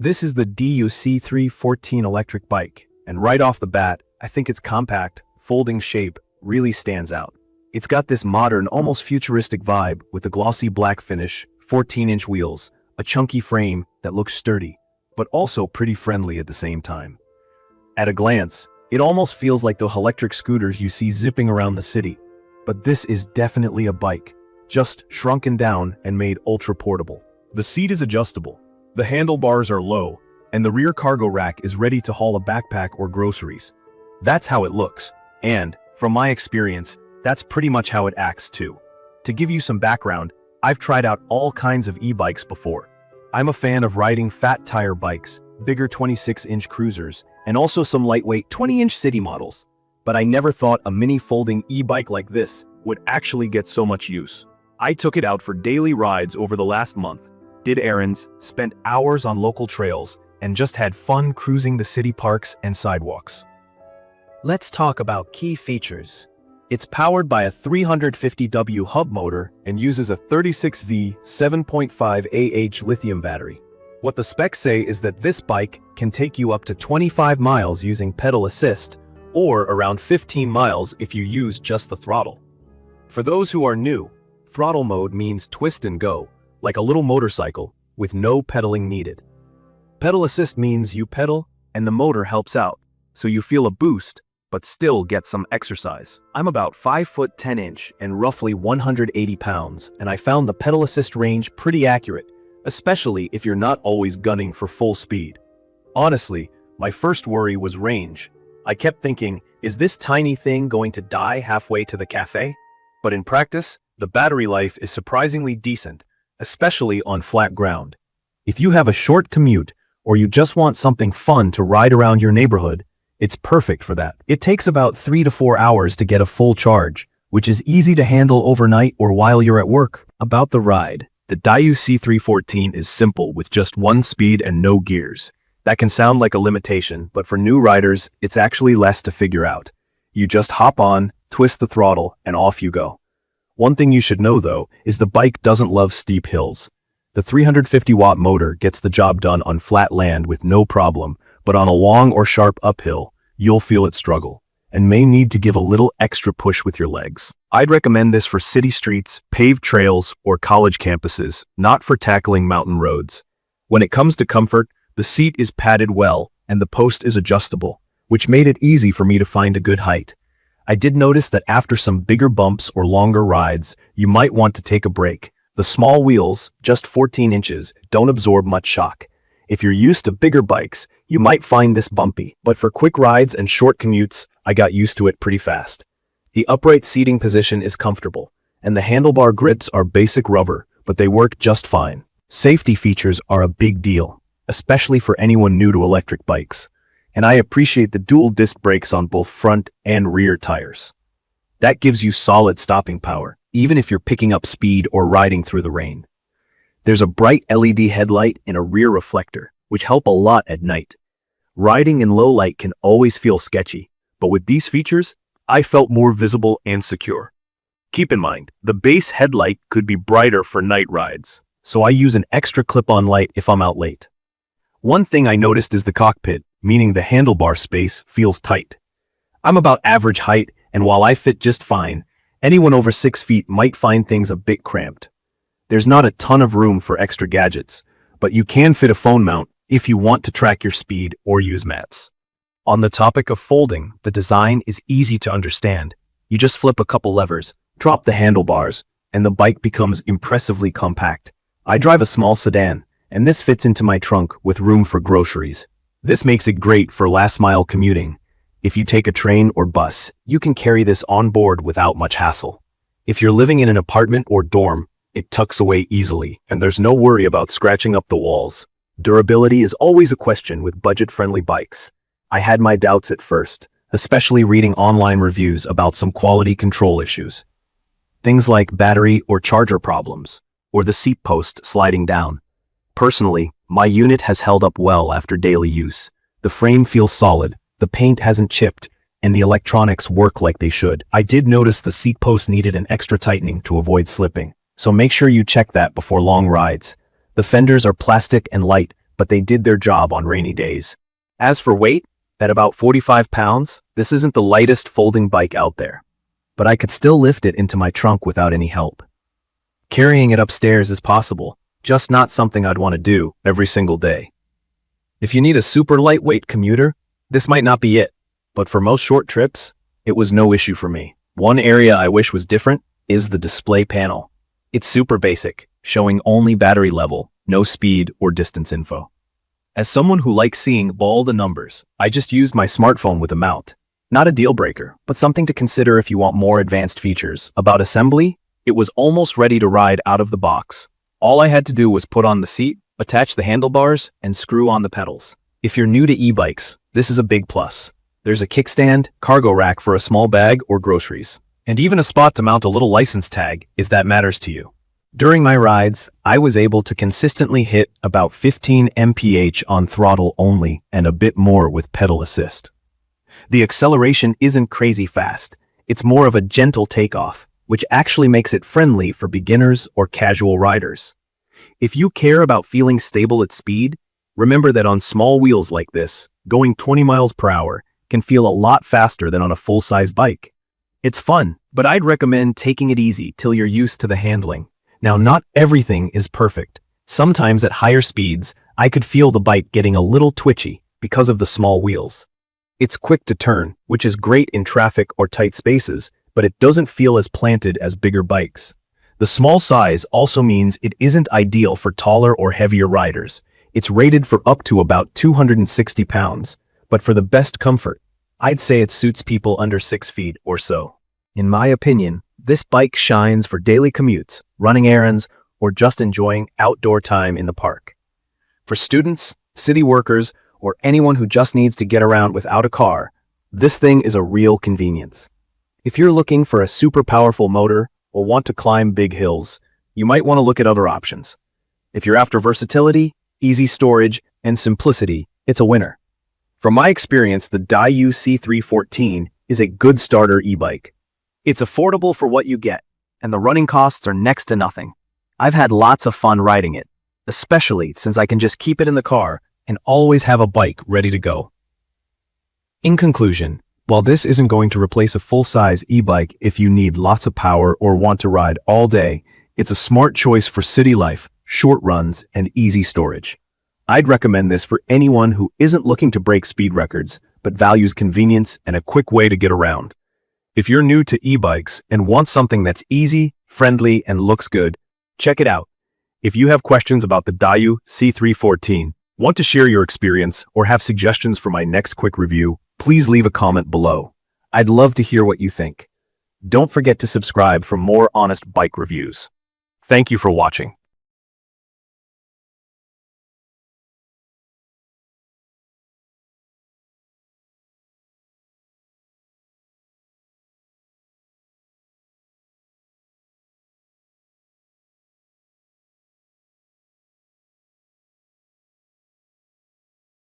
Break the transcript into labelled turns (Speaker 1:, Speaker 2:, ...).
Speaker 1: This is the DYU C3-14 electric bike, and right off the bat, I think its compact, folding shape really stands out. It's got this modern, almost futuristic vibe with a glossy black finish, 14-inch wheels, a chunky frame that looks sturdy, but also pretty friendly at the same time. At a glance, it almost feels like those electric scooters you see zipping around the city. But this is definitely a bike, just shrunken down and made ultra portable. The seat is adjustable. The handlebars are low, and the rear cargo rack is ready to haul a backpack or groceries. That's how it looks, and, from my experience, that's pretty much how it acts too. To give you some background, I've tried out all kinds of e-bikes before. I'm a fan of riding fat tire bikes, bigger 26-inch cruisers, and also some lightweight 20-inch city models. But I never thought a mini folding e-bike like this would actually get so much use. I took it out for daily rides over the last month, did errands, spent hours on local trails, and just had fun cruising the city parks and sidewalks. Let's talk about key features. It's powered by a 350W hub motor and uses a 36V 7.5Ah lithium battery. What the specs say is that this bike can take you up to 25 miles using pedal assist, or around 15 miles if you use just the throttle. For those who are new, throttle mode means twist and go, like a little motorcycle, with no pedaling needed. Pedal assist means you pedal and the motor helps out, so you feel a boost, but still get some exercise. I'm about 5 foot 10 inch and roughly 180 pounds, and I found the pedal assist range pretty accurate, especially if you're not always gunning for full speed. Honestly, my first worry was range. I kept thinking, is this tiny thing going to die halfway to the cafe? But in practice, the battery life is surprisingly decent, especially on flat ground. If you have a short commute, or you just want something fun to ride around your neighborhood, it's perfect for that. It takes about 3 to 4 hours to get a full charge, which is easy to handle overnight or while you're at work. About the ride, the DYU C3-14 is simple with just one speed and no gears. That can sound like a limitation, but for new riders, it's actually less to figure out. You just hop on, twist the throttle, and off you go. One thing you should know though, is the bike doesn't love steep hills. The 350-watt motor gets the job done on flat land with no problem, but on a long or sharp uphill, you'll feel it struggle, and may need to give a little extra push with your legs. I'd recommend this for city streets, paved trails, or college campuses, not for tackling mountain roads. When it comes to comfort, the seat is padded well, and the post is adjustable, which made it easy for me to find a good height. I did notice that after some bigger bumps or longer rides, you might want to take a break. The small wheels, just 14 inches, don't absorb much shock. If you're used to bigger bikes, you might find this bumpy, but for quick rides and short commutes, I got used to it pretty fast. The upright seating position is comfortable, and the handlebar grips are basic rubber, but they work just fine. Safety features are a big deal, especially for anyone new to electric bikes, and I appreciate the dual disc brakes on both front and rear tires. That gives you solid stopping power, even if you're picking up speed or riding through the rain. There's a bright LED headlight and a rear reflector, which help a lot at night. Riding in low light can always feel sketchy, but with these features, I felt more visible and secure. Keep in mind, the base headlight could be brighter for night rides, so I use an extra clip-on light if I'm out late. One thing I noticed is the cockpit, meaning the handlebar space, feels tight. I'm about average height, and while I fit just fine, anyone over 6 feet might find things a bit cramped. There's not a ton of room for extra gadgets, but you can fit a phone mount if you want to track your speed or use maps. On the topic of folding, the design is easy to understand. You just flip a couple levers, drop the handlebars, and the bike becomes impressively compact. I drive a small sedan, and this fits into my trunk with room for groceries. This makes it great for last-mile commuting. If you take a train or bus, you can carry this on board without much hassle. If you're living in an apartment or dorm, it tucks away easily, and there's no worry about scratching up the walls. Durability is always a question with budget-friendly bikes. I had my doubts at first, especially reading online reviews about some quality control issues. Things like battery or charger problems, or the seat post sliding down. Personally, my unit has held up well after daily use. The frame feels solid, the paint hasn't chipped, and the electronics work like they should. I did notice the seat post needed an extra tightening to avoid slipping, so make sure you check that before long rides. The fenders are plastic and light, but they did their job on rainy days. As for weight, at about 45 pounds, this isn't the lightest folding bike out there, but I could still lift it into my trunk without any help. Carrying it upstairs is possible, just not something I'd want to do every single day. If you need a super lightweight commuter, this might not be it, but for most short trips, it was no issue for me. One area I wish was different is the display panel. It's super basic, showing only battery level, no speed or distance info. As someone who likes seeing all the numbers, I just used my smartphone with a mount. Not a deal breaker, but something to consider if you want more advanced features. About assembly, it was almost ready to ride out of the box. All I had to do was put on the seat, attach the handlebars, and screw on the pedals. If you're new to e-bikes, this is a big plus. There's a kickstand, cargo rack for a small bag or groceries, and even a spot to mount a little license tag if that matters to you. During my rides, I was able to consistently hit about 15 mph on throttle only and a bit more with pedal assist. The acceleration isn't crazy fast. It's more of a gentle takeoff, which actually makes it friendly for beginners or casual riders. If you care about feeling stable at speed, remember that on small wheels like this, going 20 miles per hour can feel a lot faster than on a full-size bike. It's fun, but I'd recommend taking it easy till you're used to the handling. Now, not everything is perfect. Sometimes at higher speeds, I could feel the bike getting a little twitchy because of the small wheels. It's quick to turn, which is great in traffic or tight spaces, but it doesn't feel as planted as bigger bikes. The small size also means it isn't ideal for taller or heavier riders. It's rated for up to about 260 pounds, but for the best comfort, I'd say it suits people under 6 feet or so. In my opinion, this bike shines for daily commutes, running errands, or just enjoying outdoor time in the park. For students, city workers, or anyone who just needs to get around without a car, this thing is a real convenience. If you're looking for a super powerful motor or want to climb big hills, you might want to look at other options. If you're after versatility, easy storage, and simplicity, it's a winner. From my experience, the DYU C3-14 is a good starter e-bike. It's affordable for what you get, and the running costs are next to nothing. I've had lots of fun riding it, especially since I can just keep it in the car and always have a bike ready to go. In conclusion, while this isn't going to replace a full-size e-bike if you need lots of power or want to ride all day, it's a smart choice for city life, short runs, and easy storage. I'd recommend this for anyone who isn't looking to break speed records, but values convenience and a quick way to get around. If you're new to e-bikes and want something that's easy, friendly, and looks good, check it out. If you have questions about the DYU C3-14, want to share your experience, or have suggestions for my next quick review, please leave a comment below. I'd love to hear what you think. Don't forget to subscribe for more honest bike reviews. Thank you for watching.